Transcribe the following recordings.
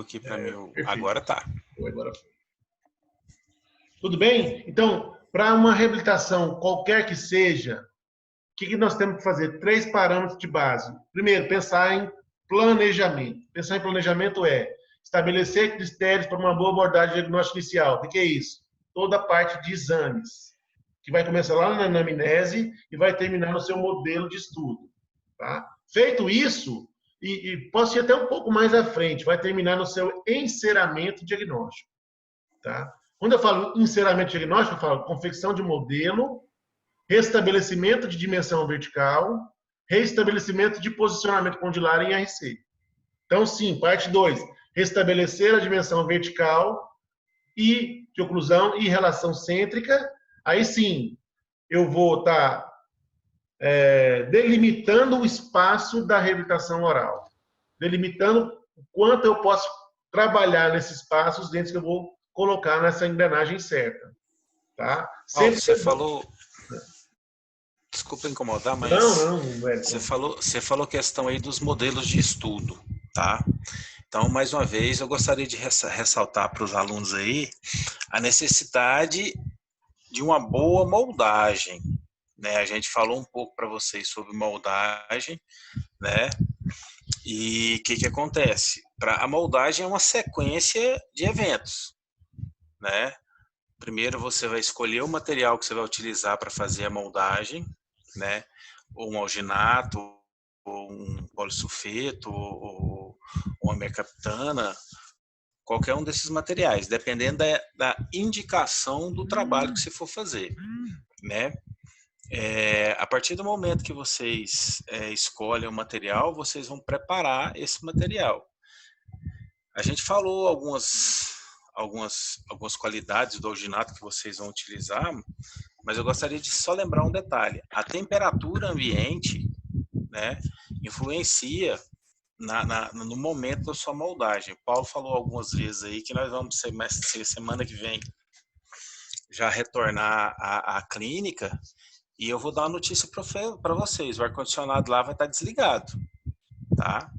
aqui para mim. Agora tá. Agora foi. Tudo bem? Então, para uma reabilitação, qualquer que seja, o que nós temos que fazer? 3 parâmetros de base. Primeiro, pensar em planejamento. Pensar em planejamento é estabelecer critérios para uma boa abordagem diagnóstica inicial. O que é isso? Toda a parte de exames, que vai começar lá na anamnese e vai terminar no seu modelo de estudo. Tá? Feito isso, e posso ir até um pouco mais à frente, vai terminar no seu enceramento diagnóstico. Tá? Quando eu falo enceramento diagnóstico, eu falo confecção de modelo, restabelecimento de dimensão vertical, restabelecimento de posicionamento condilar em RC. Então, sim, parte 2, restabelecer a dimensão vertical e de oclusão e relação cêntrica. Aí sim, eu vou estar delimitando o espaço da reabilitação oral, delimitando o quanto eu posso trabalhar nesses espaços dentro que eu vou colocar nessa engrenagem certa. Tá? Paulo, você falou... Desculpa incomodar, mas você falou questão aí dos modelos de estudo, tá? Então, mais uma vez, eu gostaria de ressaltar para os alunos aí a necessidade de uma boa moldagem, né? A gente falou um pouco para vocês sobre moldagem, né? E o que acontece? A moldagem é uma sequência de eventos, né? Primeiro você vai escolher o material que você vai utilizar para fazer a moldagem, né? Ou um alginato, ou um polissulfeto, ou uma mercaptana, qualquer um desses materiais, dependendo da indicação do trabalho que você for fazer, né? A partir do momento que vocês escolhem o material, vocês vão preparar esse material. A gente falou algumas qualidades do alginato que vocês vão utilizar, mas eu gostaria de só lembrar um detalhe. A temperatura ambiente, né, influencia no momento da sua moldagem. O Paulo falou algumas vezes aí que nós vamos ser semana que vem já retornar à clínica e eu vou dar uma notícia para vocês. O ar-condicionado lá vai estar desligado, tá?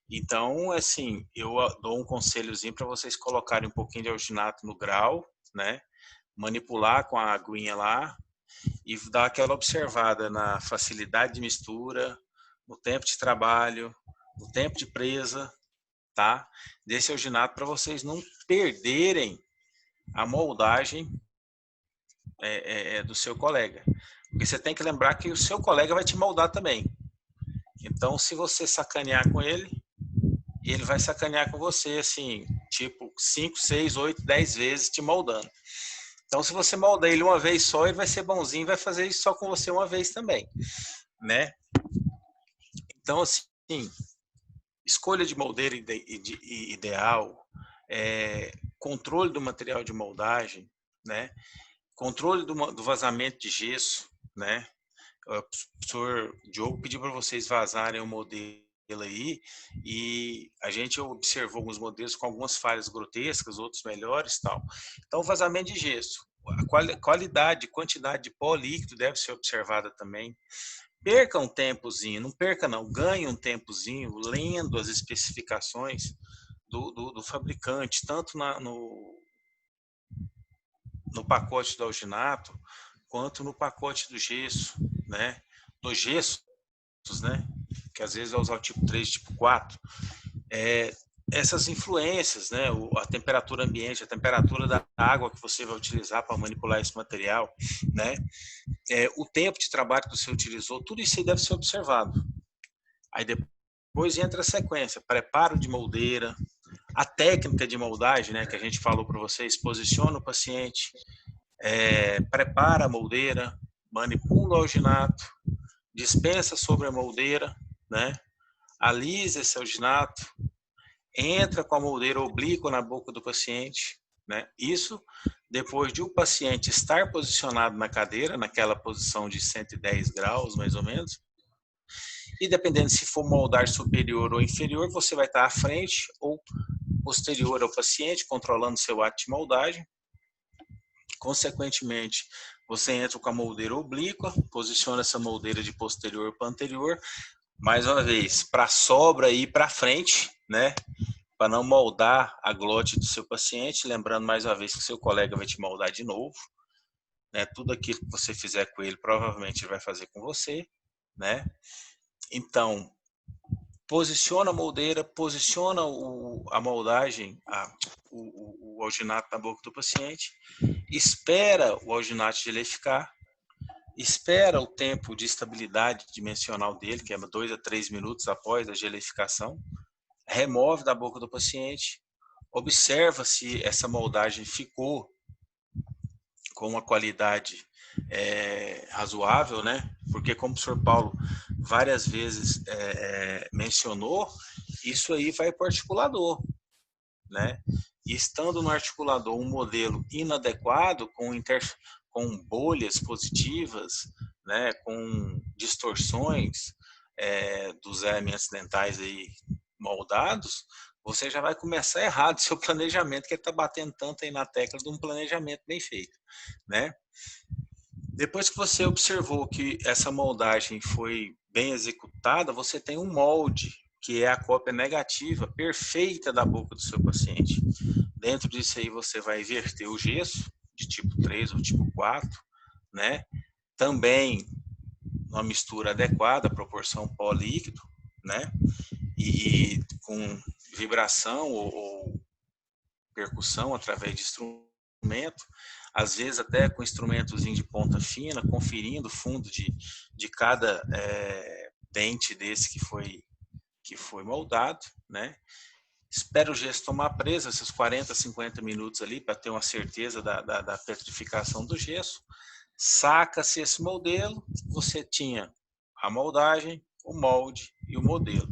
Então, assim, eu dou um conselhozinho para vocês colocarem um pouquinho de alginato no grau, né? Manipular com a aguinha lá e dar aquela observada na facilidade de mistura, no tempo de trabalho, no tempo de presa, tá? Desse alginato para vocês não perderem a moldagem do seu colega. Porque você tem que lembrar que o seu colega vai te moldar também. Então, se você sacanear com ele, ele vai sacanear com você, assim, tipo 5, 6, 8, 10 vezes te moldando. Então, se você moldar ele uma vez só, ele vai ser bonzinho e vai fazer isso só com você uma vez também, né? Então, assim, escolha de moldeira ideal, controle do material de moldagem, né? Controle do vazamento de gesso, né? O professor Diogo pediu para vocês vazarem o modelo aí e a gente observou alguns modelos com algumas falhas grotescas, outros melhores, tal. Então, o vazamento de gesso, a qualidade, quantidade de pó líquido deve ser observada também. Perca um tempozinho, não perca não, ganhe um tempozinho lendo as especificações do fabricante, tanto no pacote do alginato, quanto no pacote do gesso, né? Dos gessos, né? Que às vezes vai usar o tipo 3, tipo 4. Essas influências, né? A temperatura ambiente, a temperatura da água que você vai utilizar para manipular esse material, né? O tempo de trabalho que você utilizou, tudo isso aí deve ser observado. Aí depois entra a sequência, preparo de moldeira, a técnica de moldagem, né, que a gente falou para vocês, posiciona o paciente, prepara a moldeira, manipula o alginato, dispensa sobre a moldeira, né, alisa esse alginato, entra com a moldeira oblíqua na boca do paciente, né, isso depois de o paciente estar posicionado na cadeira, naquela posição de 110 graus, mais ou menos, e dependendo se for moldar superior ou inferior, você vai estar à frente ou posterior ao paciente, controlando seu ato de moldagem. Consequentemente, você entra com a moldeira oblíqua, posiciona essa moldeira de posterior para anterior, mais uma vez, para a sobra e para frente, né? para não moldar a glote do seu paciente, lembrando mais uma vez que seu colega vai te moldar de novo, né? Tudo aquilo que você fizer com ele, provavelmente ele vai fazer com você, né? Então, posiciona a moldeira, posiciona a moldagem, o alginato na boca do paciente, espera o alginato gelificar, espera o tempo de estabilidade dimensional dele, que é 2 a 3 minutos após a gelificação, remove da boca do paciente, observa se essa moldagem ficou com uma qualidade razoável, né? Porque como o senhor Paulo várias vezes mencionou, isso aí vai para o articulador, né? E estando no articulador um modelo inadequado, com bolhas positivas, né? Com distorções dos elementos dentais aí moldados, você já vai começar errado seu planejamento, que está batendo tanto aí na tecla de um planejamento bem feito, né? Depois que você observou que essa moldagem foi bem executada, você tem um molde, que é a cópia negativa perfeita da boca do seu paciente. Dentro disso aí você vai verter o gesso, de tipo 3 ou tipo 4, né? Também uma mistura adequada, proporção pó-líquido, né? E com vibração ou percussão através de instrumento, às vezes até com instrumentozinho de ponta fina, conferindo o fundo de cada dente desse que foi moldado, né? Espera o gesso tomar presa, esses 40, 50 minutos ali, para ter uma certeza da petrificação do gesso. Saca-se esse modelo, você tinha a moldagem, o molde e o modelo.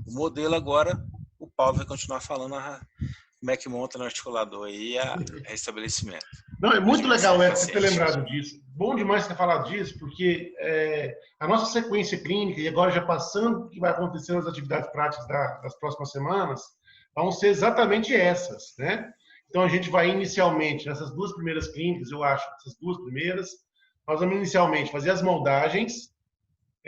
O modelo agora, o Paulo vai continuar falando como é que monta no articulador e a restabelecimento. Não, é muito legal você ter lembrado disso. Bom demais ter falado disso, porque a nossa sequência clínica, e agora já passando o que vai acontecer nas atividades práticas das próximas semanas, vão ser exatamente essas, né? Então, a gente vai inicialmente, nessas 2 primeiras clínicas, eu acho, essas 2 primeiras, nós vamos inicialmente fazer as moldagens,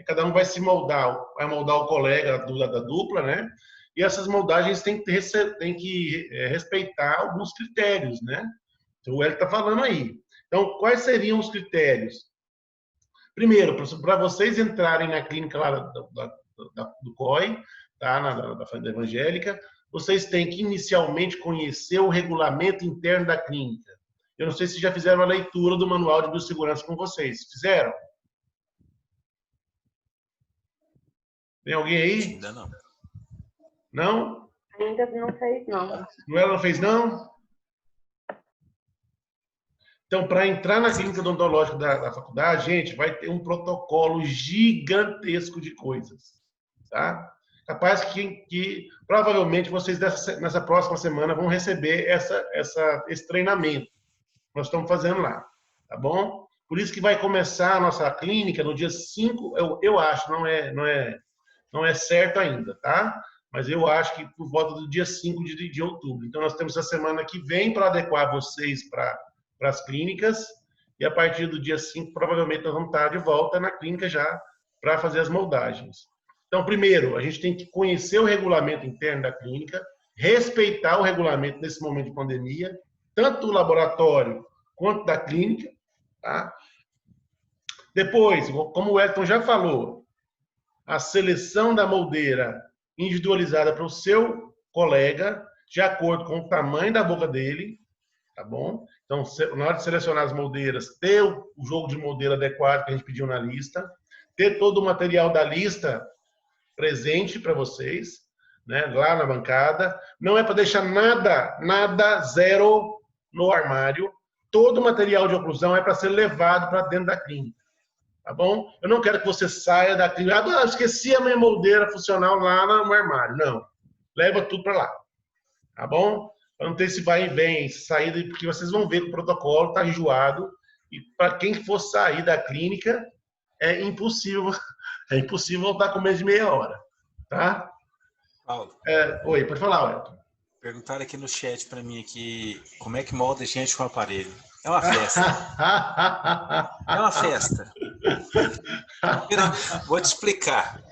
cada um vai se moldar, vai moldar o colega da dupla, né? E essas moldagens têm que respeitar alguns critérios, né? Então, o Hélio está falando aí. Então, quais seriam os critérios? Primeiro, para vocês entrarem na clínica lá do COI, tá? Da Família Evangélica, vocês têm que inicialmente conhecer o regulamento interno da clínica. Eu não sei se já fizeram a leitura do manual de biossegurança com vocês. Fizeram? Tem alguém aí? Ainda não. Não? Ainda não fez, não. Ela não fez, não? Então, para entrar na clínica odontológica da faculdade, gente, vai ter um protocolo gigantesco de coisas, tá? Capaz que provavelmente vocês nessa próxima semana vão receber esse treinamento que nós estamos fazendo lá, tá bom? Por isso que vai começar a nossa clínica no dia 5, eu acho, não é certo ainda, tá? Mas eu acho que por volta do dia 5 de outubro. Então, nós temos essa semana que vem para adequar vocês para as clínicas, e a partir do dia 5, provavelmente, nós vamos estar de volta na clínica já para fazer as moldagens. Então, primeiro, a gente tem que conhecer o regulamento interno da clínica, respeitar o regulamento nesse momento de pandemia, tanto do laboratório quanto da clínica, tá? Depois, como o Elton já falou, a seleção da moldeira individualizada para o seu colega, de acordo com o tamanho da boca dele, tá bom? Então, na hora de selecionar as moldeiras, ter o jogo de moldeira adequado que a gente pediu na lista, ter todo o material da lista presente para vocês, né, lá na bancada. Não é para deixar nada zero no armário. Todo o material de oclusão é para ser levado para dentro da clínica, tá bom? Eu não quero que você saia da clínica. Ah, esqueci a minha moldeira funcional lá no armário. Não. Leva tudo para lá, tá bom? Para não ter esse vai e vem, saída, porque vocês vão ver que o protocolo está enjoado e para quem for sair da clínica é impossível voltar com menos de meia hora, tá? Paulo. Oi, pode falar, Wellington. Perguntaram aqui no chat para mim aqui, como é que molda gente com aparelho? É uma festa. É uma festa. Vou te explicar.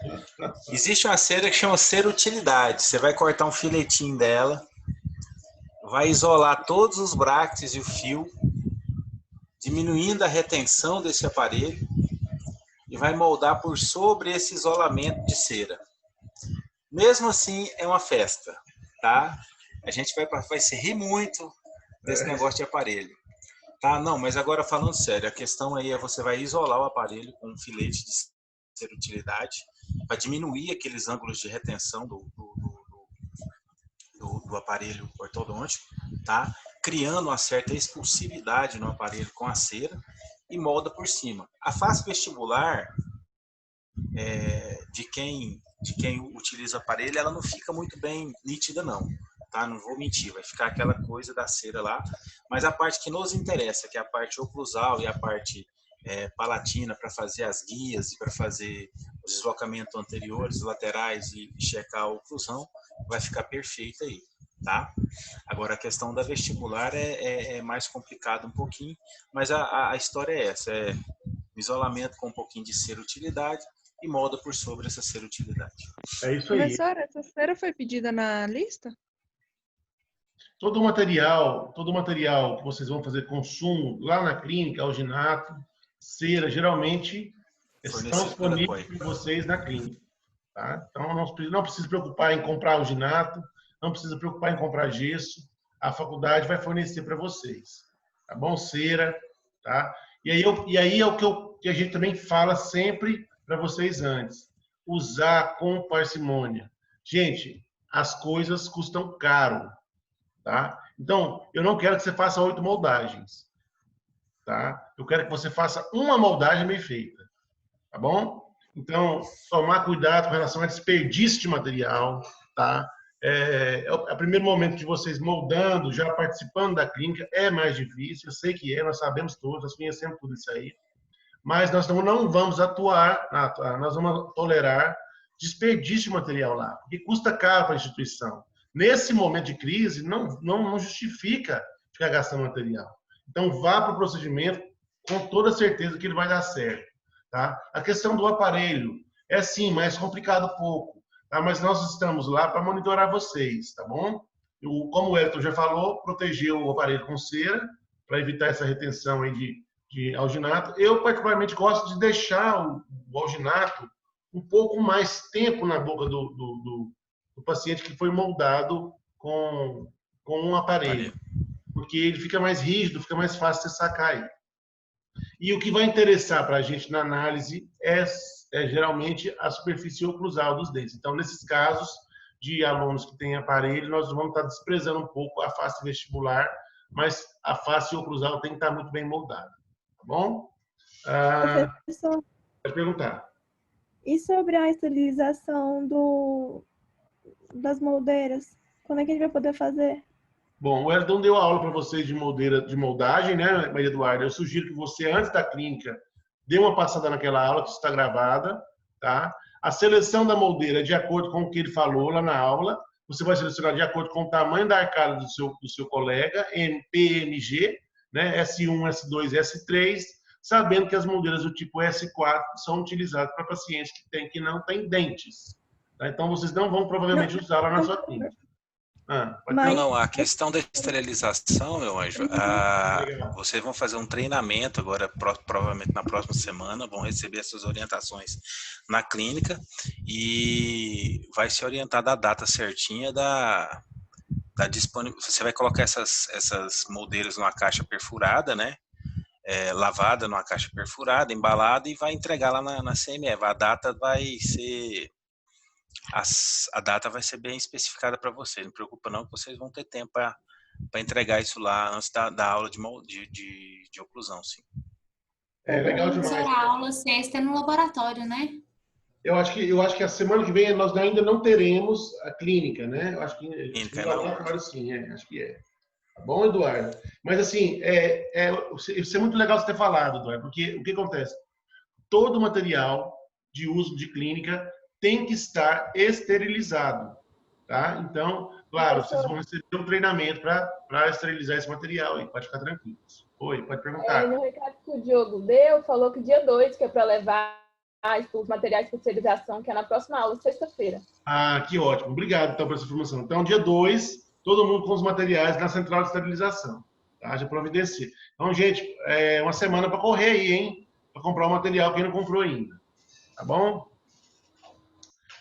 Existe uma cera que chama cera utilidade. Você vai cortar um filetinho dela, vai isolar todos os bractes e o fio, diminuindo a retenção desse aparelho e vai moldar por sobre esse isolamento de cera. Mesmo assim, é uma festa, tá? A gente vai se rir muito desse negócio de aparelho. Tá? Não, mas agora falando sério, a questão aí é você vai isolar o aparelho com um filete de cera utilidade para diminuir aqueles ângulos de retenção do aparelho ortodôntico, tá? Criando uma certa expulsividade no aparelho com a cera e molda por cima. A face vestibular de quem utiliza o aparelho, ela não fica muito bem nítida não, tá? Não vou mentir, vai ficar aquela coisa da cera lá, mas a parte que nos interessa, que é a parte oclusal e a parte palatina para fazer as guias e para fazer os deslocamentos anteriores, laterais e checar a oclusão, vai ficar perfeita aí, tá? Agora a questão da vestibular é mais complicado um pouquinho, mas a história é essa, é isolamento com um pouquinho de cera utilidade e molda por sobre essa cera utilidade. É isso aí. Professora, essa cera foi pedida na lista? Todo o material que vocês vão fazer consumo lá na clínica, alginato, cera, geralmente estão disponíveis para vocês na clínica. Tá? Então, não precisa preocupar em comprar alginato, não precisa preocupar em comprar gesso. A faculdade vai fornecer para vocês. Tá bom? Cera. Tá? E aí é o que a gente também fala sempre para vocês antes. Usar com parcimônia. Gente, as coisas custam caro. Tá? Então, eu não quero que você faça 8 moldagens. Tá? Eu quero que você faça uma moldagem bem feita. Tá bom? Então, tomar cuidado com relação a desperdício de material. Tá? O primeiro momento de vocês moldando, já participando da clínica, é mais difícil. Eu sei que nós sabemos todos, nós conhecemos tudo isso aí. Mas nós não vamos atuar, nós vamos tolerar desperdício de material lá, porque custa caro para a instituição. Nesse momento de crise, não justifica ficar gastando material. Então, vá para o procedimento com toda certeza que ele vai dar certo. Tá? A questão do aparelho é, sim, mais complicado um pouco. Tá? Mas nós estamos lá para monitorar vocês, tá bom? Como o Elton já falou, proteger o aparelho com cera, para evitar essa retenção aí de alginato. Eu, particularmente, gosto de deixar o alginato um pouco mais tempo na boca do paciente que foi moldado com um aparelho. Porque ele fica mais rígido, fica mais fácil de sacar ele. E o que vai interessar para a gente na análise é geralmente a superfície oclusal dos dentes. Então, nesses casos de alunos que têm aparelho, nós vamos estar desprezando um pouco a face vestibular, mas a face oclusal tem que estar muito bem moldada. Tá bom? Professor, pode perguntar. E sobre a esterilização das moldeiras? Quando é que a gente vai poder fazer? Bom, o Eldon deu aula para vocês de moldagem, né, Maria Eduarda? Eu sugiro que você, antes da clínica, dê uma passada naquela aula, que está gravada, tá? A seleção da moldeira é de acordo com o que ele falou lá na aula. Você vai selecionar de acordo com o tamanho da arcada do seu colega, PMG, né, S1, S2, S3, sabendo que as moldeiras do tipo S4 são utilizadas para pacientes que não têm dentes. Tá? Então, vocês não vão provavelmente usar lá na sua clínica. Não, a questão da esterilização, meu anjo, vocês vão fazer um treinamento agora, provavelmente na próxima semana, vão receber essas orientações na clínica e vai se orientar da data certinha da disponibilidade. Você vai colocar essas moldeiras numa caixa perfurada, né? Lavada numa caixa perfurada, embalada e vai entregar lá na CMF. A data vai ser... A data vai ser bem especificada para vocês, não preocupa não, que vocês vão ter tempo para entregar isso lá antes da aula de oclusão, sim. Legal demais. A aula sexta é no laboratório, né? Eu acho que a semana que vem nós ainda não teremos a clínica, né? Eu acho que no laboratório sim, acho que é. Tá bom, Eduardo? Mas assim, isso é muito legal você ter falado, Eduardo, porque o que acontece? Todo material de uso de clínica tem que estar esterilizado, tá? Então, claro, vocês vão receber um treinamento para esterilizar esse material e pode ficar tranquilos. Oi, pode perguntar. No recado que o Diogo deu, falou que dia 2 que é para levar os materiais de especialização, que é na próxima aula, sexta-feira. Ah, que ótimo. Obrigado, então, por essa informação. Então, dia 2, todo mundo com os materiais na central de esterilização. Tá? Já providencia. Então, gente, uma semana para correr aí, hein? Para comprar o material quem não comprou ainda. Tá bom?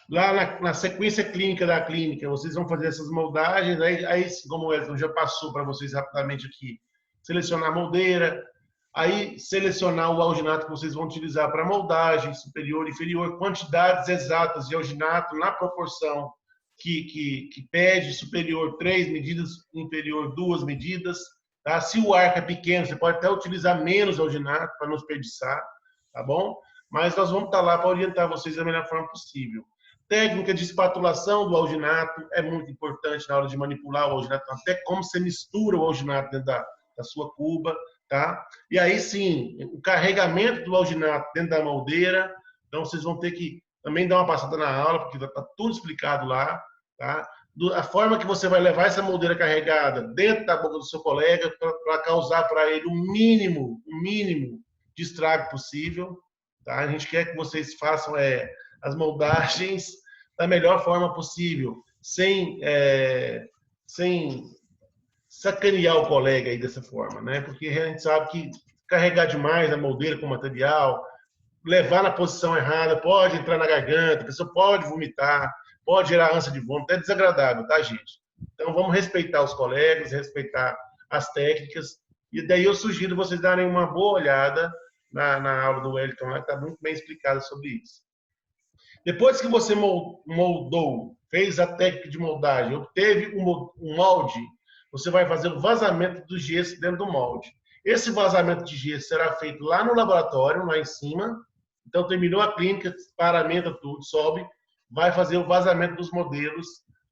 Lá na sequência clínica da clínica, vocês vão fazer essas moldagens. Aí como o Edson já passou para vocês rapidamente aqui, selecionar a moldeira, aí selecionar o alginato que vocês vão utilizar para moldagem, superior e inferior, quantidades exatas de alginato na proporção que pede, superior 3 medidas, inferior 2 medidas. Tá? Se o arco é pequeno, você pode até utilizar menos alginato para não desperdiçar, tá bom? Mas nós vamos estar lá para orientar vocês da melhor forma possível. Técnica de espatulação do alginato é muito importante na hora de manipular o alginato, até como você mistura o alginato dentro da sua cuba, tá? E aí sim, o carregamento do alginato dentro da moldeira, então vocês vão ter que também dar uma passada na aula, porque está tudo explicado lá, tá? A forma que você vai levar essa moldeira carregada dentro da boca do seu colega para causar para ele o mínimo de estrago possível, tá? A gente quer que vocês façam as moldagens da melhor forma possível, sem sacanear o colega aí dessa forma, né? Porque a gente sabe que carregar demais a moldeira com material, levar na posição errada, pode entrar na garganta, a pessoa pode vomitar, pode gerar ânsia de vômito, é desagradável, tá, gente? Então vamos respeitar os colegas, respeitar as técnicas, e daí eu sugiro vocês darem uma boa olhada na aula do Wellington, lá, que está muito bem explicada sobre isso. Depois que você moldou, fez a técnica de moldagem, obteve um molde, você vai fazer o vazamento do gesso dentro do molde. Esse vazamento de gesso será feito lá no laboratório, lá em cima. Então, terminou a clínica, paramenta tudo, sobe, vai fazer o vazamento dos modelos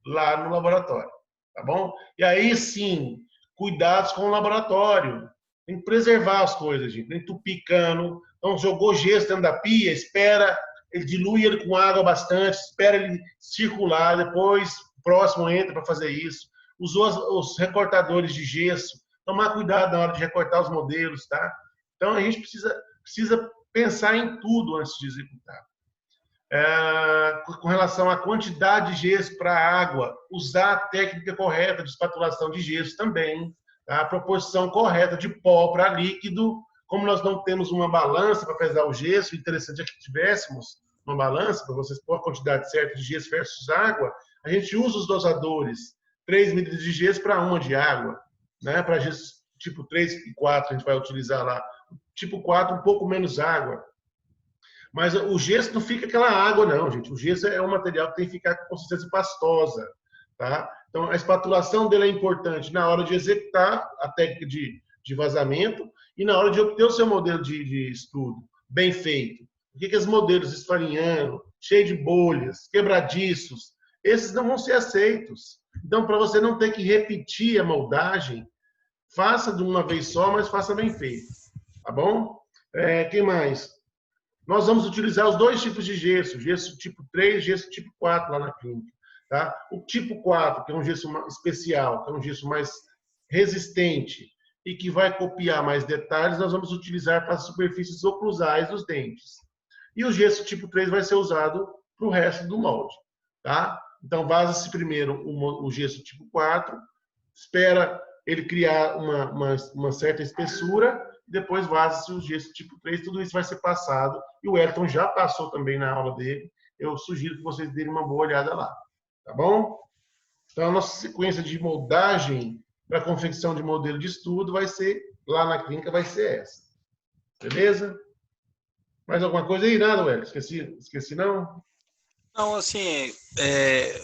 lá no laboratório, tá bom? E aí, sim, cuidados com o laboratório. Tem que preservar as coisas, gente. Nem entupir cano. Então, jogou gesso dentro da pia, espera... Ele dilui ele com água bastante, espera ele circular, depois o próximo entra para fazer isso. Usou os recortadores de gesso, tomar cuidado na hora de recortar os modelos, tá? Então a gente precisa pensar em tudo antes de executar. Com relação à quantidade de gesso para a água, usar a técnica correta de espatulação de gesso também, tá? A proporção correta de pó para líquido. Como nós não temos uma balança para pesar o gesso, interessante é que tivéssemos uma balança para vocês pôr a quantidade certa de gesso versus água, a gente usa os dosadores, 3 medidas de gesso para 1 de água, né? Para gesso tipo 3 e 4 a gente vai utilizar lá. Tipo 4, um pouco menos água. Mas o gesso não fica aquela água, não, gente. O gesso é um material que tem que ficar com consistência pastosa, tá? Então, a espatulação dele é importante na hora de executar a técnica de vazamento e na hora de obter o seu modelo de estudo bem feito. Por que os modelos esfarinhando, cheios de bolhas, quebradiços, esses não vão ser aceitos. Então, para você não ter que repetir a moldagem, faça de uma vez só, mas faça bem feito. Tá bom? Quem mais? Nós vamos utilizar os dois tipos de gesso, gesso tipo 3 e gesso tipo 4 lá na clínica. Tá? O tipo 4, que é um gesso especial, que é um gesso mais resistente e que vai copiar mais detalhes, nós vamos utilizar para as superfícies oclusais dos dentes. E o gesso tipo 3 vai ser usado para o resto do molde. Tá? Então, vaza-se primeiro o gesso tipo 4, espera ele criar uma certa espessura, depois vaza-se o gesso tipo 3, tudo isso vai ser passado, e o Wellington já passou também na aula dele, eu sugiro que vocês deem uma boa olhada lá, tá bom? Então, a nossa sequência de moldagem para confecção de modelo de estudo vai ser, lá na clínica, vai ser essa. Beleza? Mais alguma coisa aí? Nada, Wellington? Esqueci não? Não, assim,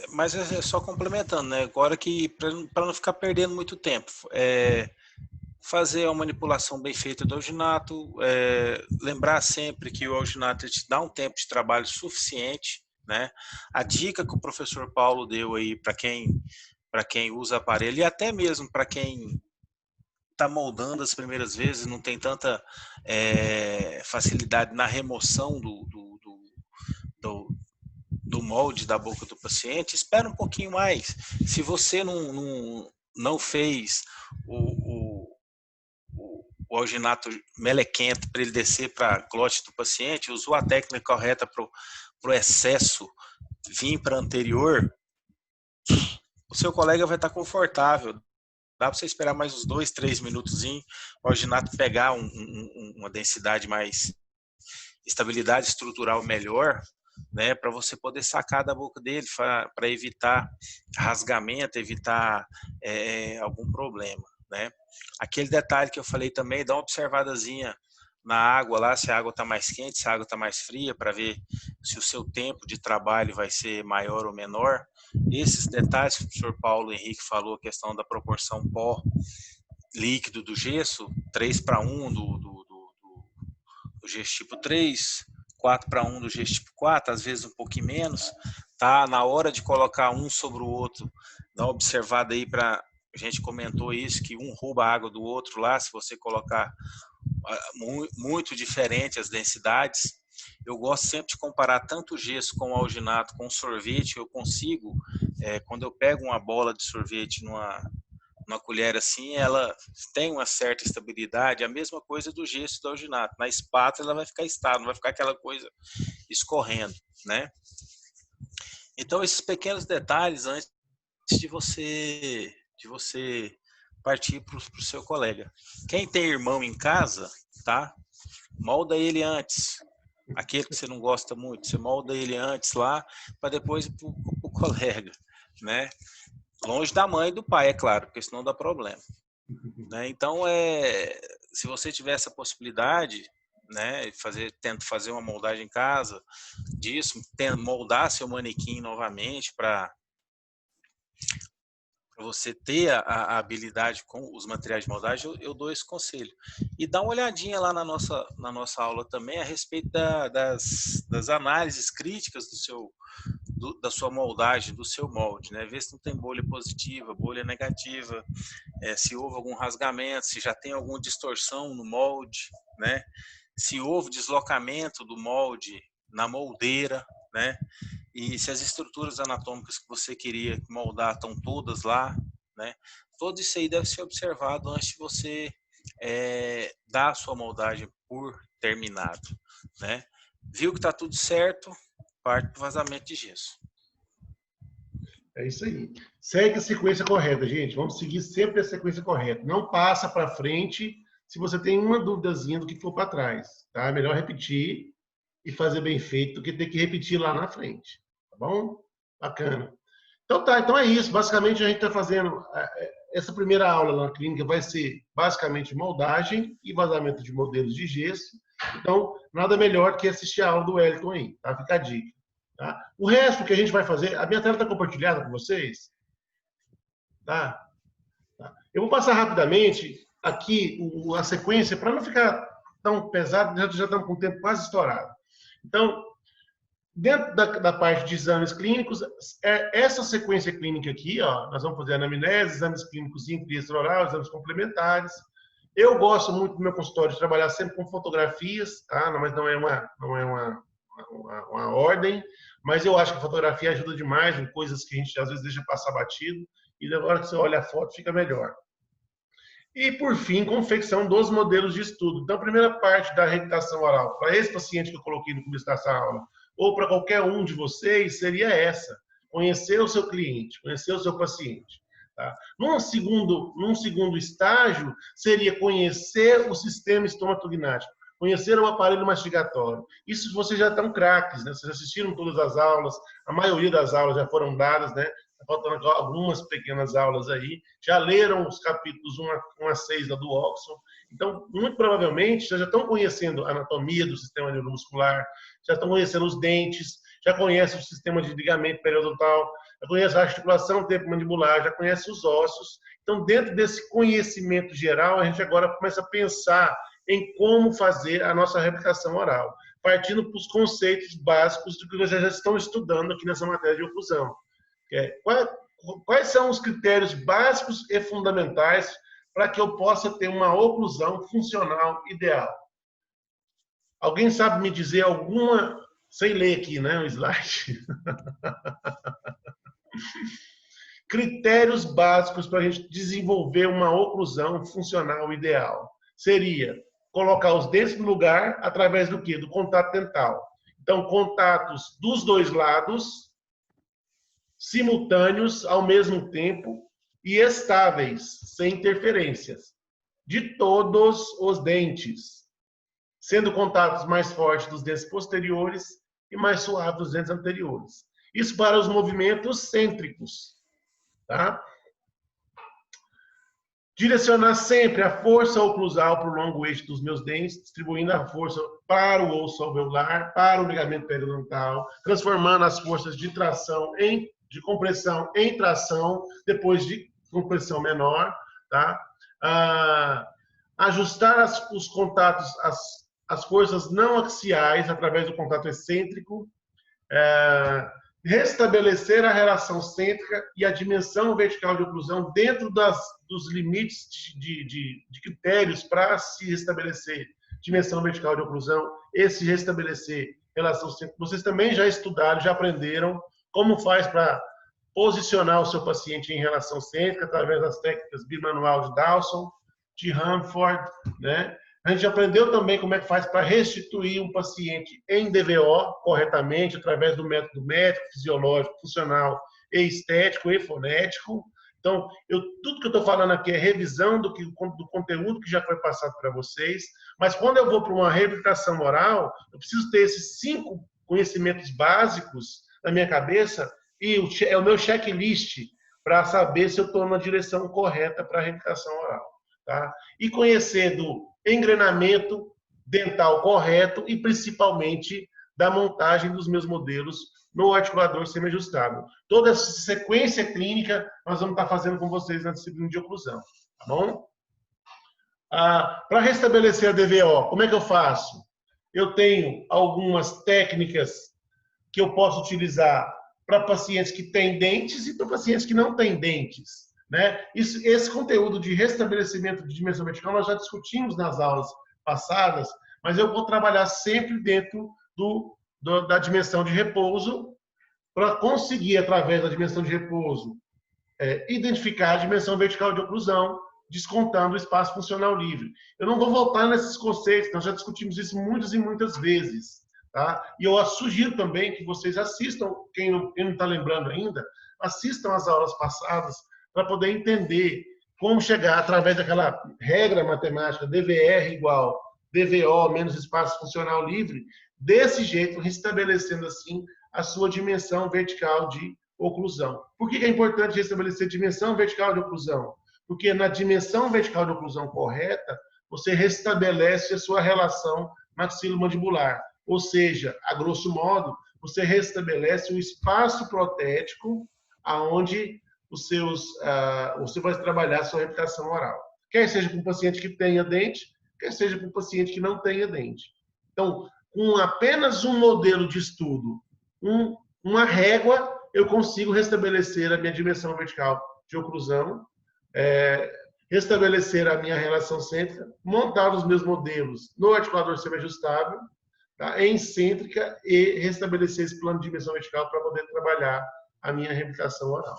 mas é só complementando, né? Agora que, para não ficar perdendo muito tempo, fazer uma manipulação bem feita do alginato, lembrar sempre que o alginato te dá um tempo de trabalho suficiente, né? A dica que o professor Paulo deu aí para quem usa aparelho e até mesmo para quem está moldando as primeiras vezes, não tem tanta facilidade na remoção do molde da boca do paciente, espera um pouquinho mais. Se você não fez o alginato melequento para ele descer para a glote do paciente, usou a técnica correta para o excesso vir para anterior, o seu colega vai estar confortável. Dá para você esperar mais uns 2, 3 minutos, o alginato pegar uma densidade mais, estabilidade estrutural melhor, né, para você poder sacar da boca dele, para evitar rasgamento, evitar algum problema, né. Aquele detalhe que eu falei também, dá uma observadazinha na água lá, se a água está mais quente, se a água está mais fria, para ver se o seu tempo de trabalho vai ser maior ou menor. Esses detalhes que o professor Paulo Henrique falou, a questão da proporção pó líquido do gesso, 3:1 do gesso tipo 3, 4:1 do gesso tipo 4, às vezes um pouquinho menos, tá? Na hora de colocar um sobre o outro, dá uma observada aí para... A gente comentou isso, que um rouba a água do outro lá, se você colocar muito diferente as densidades. Eu gosto sempre de comparar tanto o gesso com o alginato com o sorvete. Eu consigo, quando eu pego uma bola de sorvete numa colher assim, ela tem uma certa estabilidade, a mesma coisa do gesso e do alginato. Na espátula ela vai ficar estável, não vai ficar aquela coisa escorrendo, né? Então esses pequenos detalhes antes de você partir para o seu colega. Quem tem irmão em casa, tá? Molda ele antes. Aquele que você não gosta muito, você molda ele antes lá, para depois ir para o colega, né? Longe da mãe e do pai, é claro, porque senão dá problema, né? Então, se você tiver essa possibilidade, né, tenta fazer uma moldagem em casa disso, moldar seu manequim novamente para você ter a habilidade com os materiais de moldagem, eu dou esse conselho. E dá uma olhadinha lá na nossa aula também a respeito das análises críticas da sua moldagem, do seu molde, né? Ver se não tem bolha positiva, bolha negativa, se houve algum rasgamento, se já tem alguma distorção no molde, né? Se houve deslocamento do molde na moldeira, né? E se as estruturas anatômicas que você queria moldar estão todas lá, né? Tudo isso aí deve ser observado antes de você dar a sua moldagem por terminado, né? Viu que está tudo certo, parte para o vazamento de gesso. É isso aí. Segue a sequência correta, gente. Vamos seguir sempre a sequência correta. Não passa para frente se você tem uma duvidazinha do que ficou para trás, tá? É melhor repetir e fazer bem feito do que ter que repetir lá na frente. Tá bom? Bacana. Então tá, então é isso. Basicamente a gente está fazendo essa primeira aula na clínica vai ser basicamente moldagem e vazamento de modelos de gesso. Então, nada melhor que assistir a aula do Wellington aí, tá? Fica a dica. Tá? O resto que a gente vai fazer, a minha tela está compartilhada com vocês? Tá? Eu vou passar rapidamente aqui a sequência para não ficar tão pesado, já estamos com o tempo quase estourado. Então, dentro da parte de exames clínicos, essa sequência clínica aqui, ó, nós vamos fazer anamnese, exames clínicos intra-oral, exames complementares. Eu gosto muito do meu consultório de trabalhar sempre com fotografias, tá? Mas não é uma ordem, mas eu acho que a fotografia ajuda demais em coisas que a gente às vezes deixa passar batido, e na hora que você olha a foto fica melhor. E, por fim, confecção dos modelos de estudo. Então, a primeira parte da reabilitação oral, para esse paciente que eu coloquei no começo dessa aula, ou para qualquer um de vocês, seria essa: conhecer o seu cliente, conhecer o seu paciente. Tá? Num segundo estágio, seria conhecer o sistema estomatognático, conhecer o aparelho mastigatório. Isso vocês já estão craques, né? Vocês assistiram todas as aulas, a maioria das aulas já foram dadas, né? Faltando algumas pequenas aulas aí, já leram os capítulos 1 a 6 da do Watson. Então, muito provavelmente, vocês já estão conhecendo a anatomia do sistema neuromuscular, já estão conhecendo os dentes, já conhecem o sistema de ligamento periodontal, já conhecem a articulação temporomandibular, já conhecem os ossos. Então, dentro desse conhecimento geral, a gente agora começa a pensar em como fazer a nossa reabilitação oral, partindo para os conceitos básicos do que vocês já estão estudando aqui nessa matéria de oclusão. Quais são os critérios básicos e fundamentais para que eu possa ter uma oclusão funcional ideal? Alguém sabe me dizer alguma... Sem ler aqui, né, o slide. Critérios básicos para a gente desenvolver uma oclusão funcional ideal. seria colocar os dentes no lugar através do quê? Do contato dental. Então, contatos dos dois lados, simultâneos, ao mesmo tempo, e estáveis, sem interferências, de todos os dentes, sendo contatos mais fortes dos dentes posteriores e mais suaves dos dentes anteriores. Isso para os movimentos cêntricos, tá? Direcionar sempre a força oclusal para o longo eixo dos meus dentes, distribuindo a força para o osso alveolar, para o ligamento periodontal, transformando as forças de tração de compressão em tração, depois de compressão menor, tá? Ajustar os contatos, as forças não axiais através do contato excêntrico, restabelecer a relação cêntrica e a dimensão vertical de oclusão dentro dos limites de critérios para se restabelecer dimensão vertical de oclusão e se restabelecer relação cêntrica. Vocês também já estudaram, já aprenderam como faz para posicionar o seu paciente em relação cêntrica através das técnicas bimanual de Dawson, de Hanford, né? A gente aprendeu também como é que faz para restituir um paciente em DVO corretamente, através do método médico, fisiológico, funcional e estético e fonético. Então, tudo que eu estou falando aqui é revisão do conteúdo que já foi passado para vocês, mas quando eu vou para uma reabilitação oral, eu preciso ter esses 5 conhecimentos básicos na minha cabeça e é o meu checklist para saber se eu estou na direção correta para a reabilitação oral. Tá? E conhecer do engrenamento dental correto e principalmente da montagem dos meus modelos no articulador semi-ajustável. Toda essa sequência clínica nós vamos estar fazendo com vocês na disciplina de oclusão, tá bom? Para restabelecer a DVO, como é que eu faço? Eu tenho algumas técnicas que eu posso utilizar para pacientes que têm dentes e para pacientes que não têm dentes. Né? Esse conteúdo de restabelecimento de dimensão vertical nós já discutimos nas aulas passadas, mas eu vou trabalhar sempre dentro da dimensão de repouso para conseguir, através da dimensão de repouso, identificar a dimensão vertical de oclusão, descontando o espaço funcional livre. Eu não vou voltar nesses conceitos, nós já discutimos isso muitas e muitas vezes. Tá? E eu sugiro também que vocês assistam, quem não está lembrando ainda, assistam às aulas passadas, para poder entender como chegar através daquela regra matemática DVR igual DVO menos espaço funcional livre, desse jeito, restabelecendo assim a sua dimensão vertical de oclusão. Por que é importante restabelecer dimensão vertical de oclusão? Porque na dimensão vertical de oclusão correta, você restabelece a sua relação maxilomandibular. Ou seja, a grosso modo, você restabelece o espaço protético aonde você vai trabalhar a sua reabilitação oral. Quer seja com um paciente que tenha dente, quer seja com um paciente que não tenha dente. Então, com apenas um modelo de estudo, uma régua, eu consigo restabelecer a minha dimensão vertical de oclusão, restabelecer a minha relação cêntrica, montar os meus modelos no articulador semi-ajustável, tá, em cêntrica e restabelecer esse plano de dimensão vertical para poder trabalhar a minha reabilitação oral.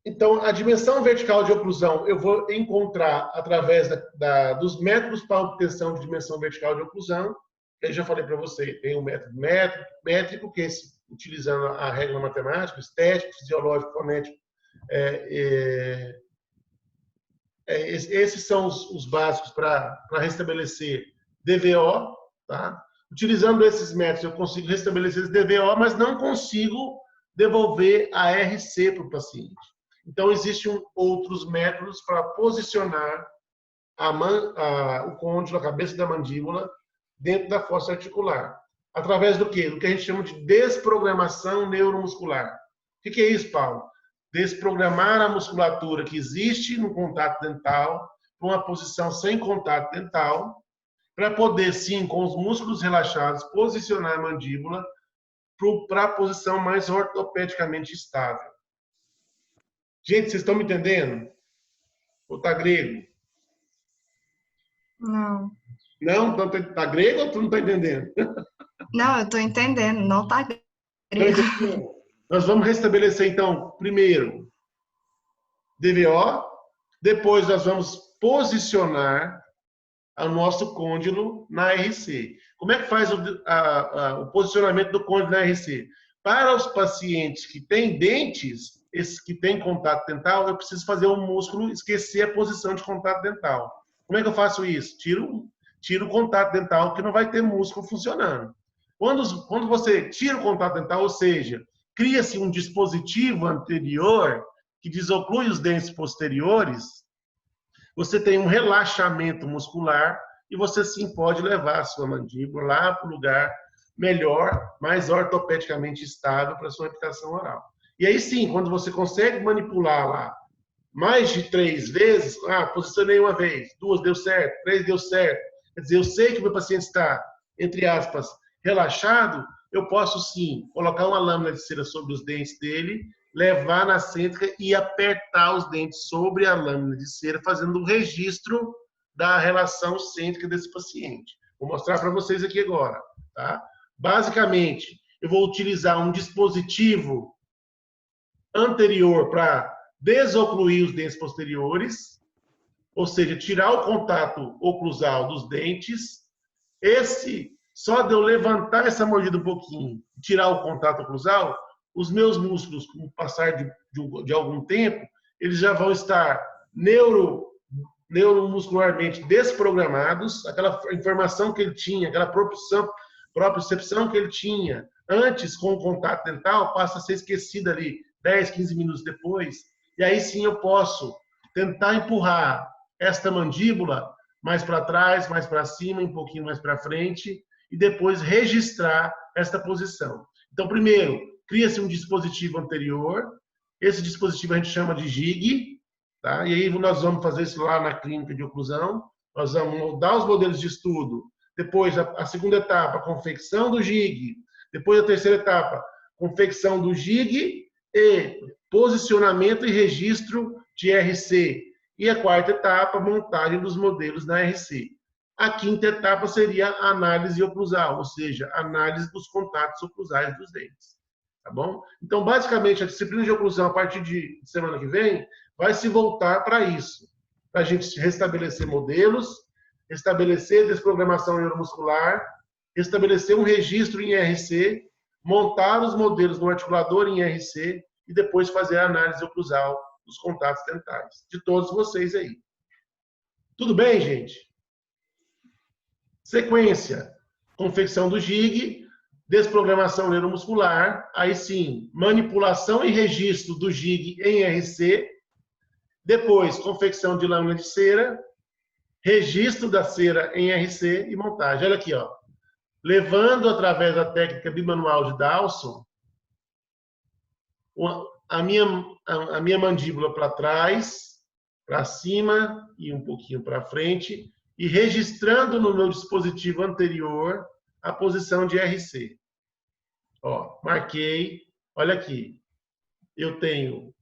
Então, a dimensão vertical de oclusão eu vou encontrar através dos métodos para obtenção de dimensão vertical de oclusão. Eu já falei para você, tem o método métrico, que é utilizando a regra matemática, estético, fisiológico, fonético. Esses são os básicos para restabelecer DVO. Tá? Utilizando esses métodos, eu consigo restabelecer esse DVO, mas não consigo devolver a RC para o paciente. Então, existem outros métodos para posicionar o côndilo, a cabeça da mandíbula, dentro da fossa articular. Através do quê? Do que a gente chama de desprogramação neuromuscular. O que é isso, Paulo? Desprogramar a musculatura que existe no contato dental para uma posição sem contato dental, para poder, sim, com os músculos relaxados, posicionar a mandíbula para a posição mais ortopedicamente estável. Gente, vocês estão me entendendo? Ou está grego? Não. Não? Então, está grego ou tu não está entendendo? Não, eu estou entendendo. Não está grego. Nós vamos restabelecer, então, primeiro, DVO. Depois nós vamos posicionar o nosso côndilo na RC. Como é que faz o posicionamento do côndilo na RC? Para os pacientes que têm dentes, esses que têm contato dental, eu preciso fazer o músculo esquecer a posição de contato dental. Como é que eu faço isso? Tiro o contato dental, que não vai ter músculo funcionando. Quando você tira o contato dental, ou seja, cria-se um dispositivo anterior que desoclui os dentes posteriores, você tem um relaxamento muscular e você sim pode levar a sua mandíbula lá para o lugar melhor, mais ortopedicamente estável para a sua habitação oral. E aí sim, quando você consegue manipular lá mais de 3 vezes, posicionei uma vez, 2 deu certo, 3 deu certo, quer dizer, eu sei que o meu paciente está, entre aspas, relaxado, eu posso sim colocar uma lâmina de cera sobre os dentes dele, levar na cêntrica e apertar os dentes sobre a lâmina de cera, fazendo o registro da relação cêntrica desse paciente. Vou mostrar para vocês aqui agora, tá? Basicamente, eu vou utilizar um dispositivo anterior para desocluir os dentes posteriores, ou seja, tirar o contato oclusal dos dentes. Só de eu levantar essa mordida um pouquinho, tirar o contato oclusal, os meus músculos, com o passar de algum tempo, eles já vão estar neuromuscularmente desprogramados, aquela informação que ele tinha, aquela propriocepção que ele tinha antes com o contato dental, passa a ser esquecida ali 10, 15 minutos depois, e aí sim eu posso tentar empurrar esta mandíbula mais para trás, mais para cima, um pouquinho mais para frente, e depois registrar esta posição. Então, primeiro, cria-se um dispositivo anterior, esse dispositivo a gente chama de jig, tá? E aí nós vamos fazer isso lá na clínica de oclusão, nós vamos moldar os modelos de estudo, depois a segunda etapa, confecção do jig, depois a terceira etapa, confecção do jig e posicionamento e registro de RC. E a quarta etapa, montagem dos modelos na RC. A quinta etapa seria a análise oclusal, ou seja, análise dos contatos oclusais dos dentes. Tá bom? Então, basicamente, a disciplina de oclusão, a partir de semana que vem, vai se voltar para isso. Para a gente restabelecer modelos, estabelecer desprogramação neuromuscular, estabelecer um registro em RC, montar os modelos no articulador em RC e depois fazer a análise oclusal dos contatos dentais, de todos vocês aí. Tudo bem, gente? Sequência, confecção do jig, desprogramação neuromuscular, aí sim, manipulação e registro do jig em RC, depois, confecção de lâmina de cera, registro da cera em RC e montagem. Olha aqui, ó. Levando através da técnica bimanual de Dawson, a minha mandíbula para trás, para cima e um pouquinho para frente, e registrando no meu dispositivo anterior a posição de RC. Ó, marquei. Olha aqui. Eu tenho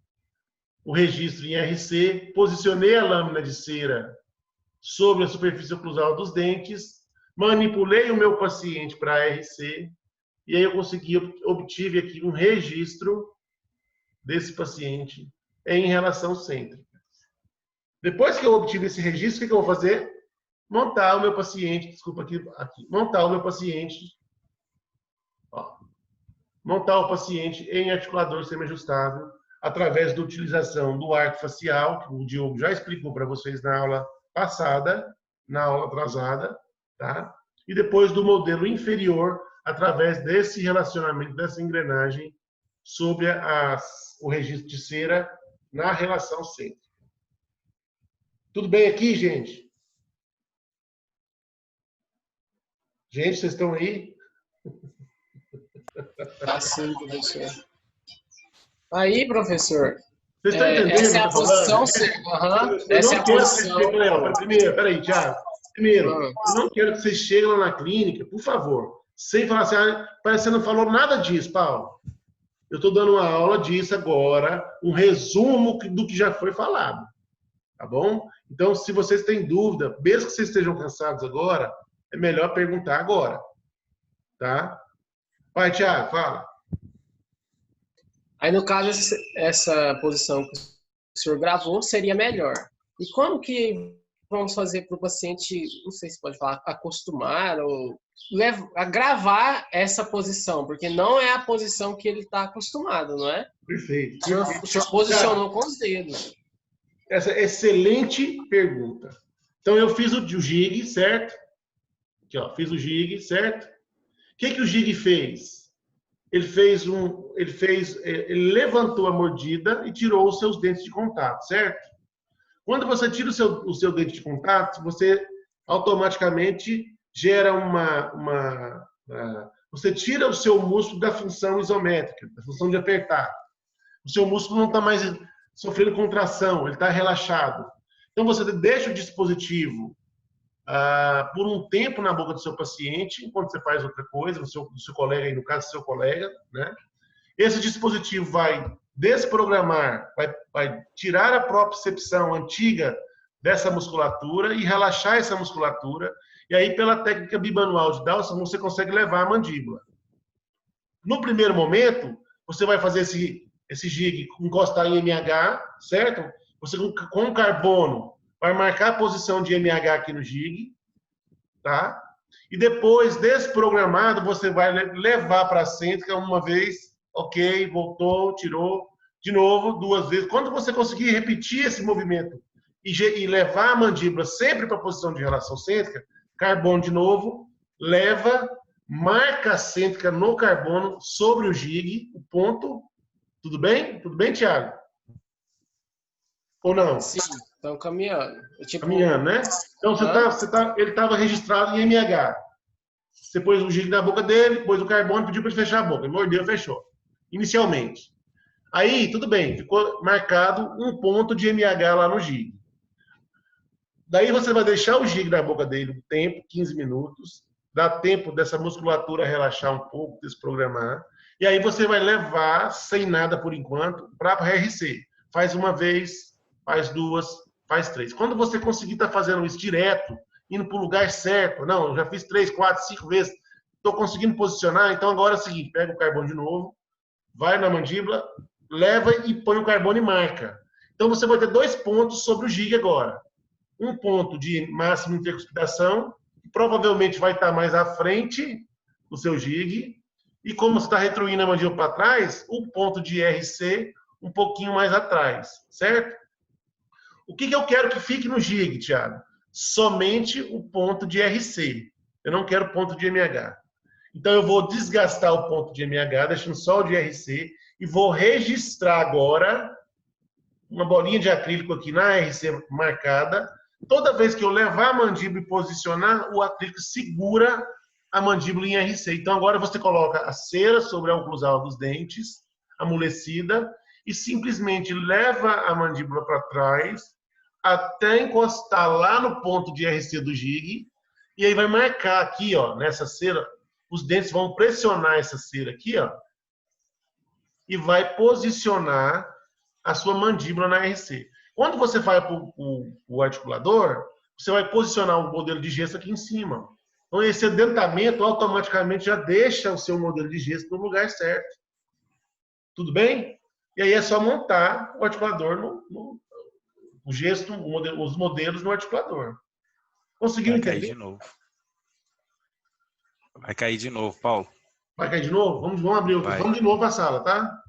o registro em RC, posicionei a lâmina de cera sobre a superfície oclusal dos dentes, manipulei o meu paciente para RC, e aí eu obtive aqui um registro desse paciente em relação cêntrica. Depois que eu obtive esse registro, o que eu vou fazer? Montar o meu paciente, desculpa aqui, montar o meu paciente, ó, montar o paciente em articulador semiajustável, através da utilização do arco facial, que o Diogo já explicou para vocês na aula passada, na aula atrasada, tá? E depois do modelo inferior, através desse relacionamento, dessa engrenagem, sobre o registro de cera na relação cêntrica. Tudo bem aqui, gente? Gente, vocês estão aí? Tá sim, professor. Aí, professor. Vocês estão entendendo? Essa é a posição. Essa é a posição. Peraí, Thiago. Primeiro, eu não quero que vocês cheguem lá na clínica, por favor, sem falar assim, parece que você não falou nada disso, Paulo. Eu estou dando uma aula disso agora, um resumo do que já foi falado. Tá bom? Então, se vocês têm dúvida, mesmo que vocês estejam cansados agora, é melhor perguntar agora. Tá? Vai, Thiago, fala. Aí, no caso, essa posição que senhor gravou, seria melhor. E como que vamos fazer para o paciente, não sei se pode falar, acostumar ou a gravar essa posição? Porque não é a posição que ele está acostumado, não é? Perfeito. O senhor posicionou com os dedos. Essa é excelente pergunta. Então, eu fiz o jig, certo? Aqui, ó, fiz o jig, certo? O que o jig fez? Ele levantou a mordida e tirou os seus dentes de contato, certo? Quando você tira o seu dente de contato, você automaticamente gera você tira o seu músculo da função isométrica, da função de apertar. O seu músculo não está mais sofrendo contração, ele está relaxado. Então, você deixa o dispositivo por um tempo na boca do seu paciente, enquanto você faz outra coisa, do seu colega, aí no caso, seu colega, né? Esse dispositivo vai desprogramar, vai tirar a propriocepção antiga dessa musculatura e relaxar essa musculatura. E aí, pela técnica bimanual de Dawson, você consegue levar a mandíbula. No primeiro momento, você vai fazer esse jig, encostar em MH, certo? Você, com o carbono, vai marcar a posição de MH aqui no jig, tá? E depois, desprogramado, você vai levar para a cêntrica uma vez, ok, voltou, tirou, de novo, 2 vezes. Quando você conseguir repetir esse movimento e levar a mandíbula sempre para a posição de relação cêntrica, carbono de novo, leva, marca a cêntrica no carbono sobre o jig, o ponto. Tudo bem? Tudo bem, Thiago? Ou não? Sim, estão caminhando. Caminhando, né? Então, ele estava registrado em MH. Você pôs o jig na boca dele, pôs o carbono, pediu para ele fechar a boca. Ele mordeu, fechou. Inicialmente. Aí, tudo bem, ficou marcado um ponto de MH lá no jig. Daí você vai deixar o jig na boca dele um tempo, 15 minutos, dá tempo dessa musculatura relaxar um pouco, desprogramar, e aí você vai levar, sem nada por enquanto, para a RC. Faz uma vez, faz 2, faz 3. Quando você conseguir estar fazendo isso direto, indo para o lugar certo, não, eu já fiz 3, 4, 5 vezes, estou conseguindo posicionar, então agora é o seguinte, pega o carbono de novo, vai na mandíbula, leva e põe o carbono e marca. Então você vai ter 2 pontos sobre o jig agora. Um ponto de máxima intercuspidação, que provavelmente vai estar mais à frente do seu jig, e como você está retruindo a mandíbula para trás, o ponto de RC um pouquinho mais atrás, certo? O que eu quero que fique no jig, Thiago? Somente o ponto de RC. Eu não quero ponto de MH. Então eu vou desgastar o ponto de MH, deixando só o de RC, e vou registrar agora uma bolinha de acrílico aqui na RC marcada. Toda vez que eu levar a mandíbula e posicionar, o acrílico segura a mandíbula em RC. Então agora você coloca a cera sobre a oclusal dos dentes, amolecida, e simplesmente leva a mandíbula para trás até encostar lá no ponto de RC do jig, e aí vai marcar aqui, ó, nessa cera, os dentes vão pressionar essa cera aqui, ó, e vai posicionar a sua mandíbula na RC. Quando você vai para o articulador, você vai posicionar o modelo de gesso aqui em cima. Então, esse adentamento automaticamente já deixa o seu modelo de gesso no lugar certo. Tudo bem? E aí é só montar o articulador, o gesso, os modelos no articulador. Conseguiu entender? Vai cair de novo. Vai cair de novo, Paulo. Vai cair de novo? Vamos abrir. Vamos de novo para a sala, tá?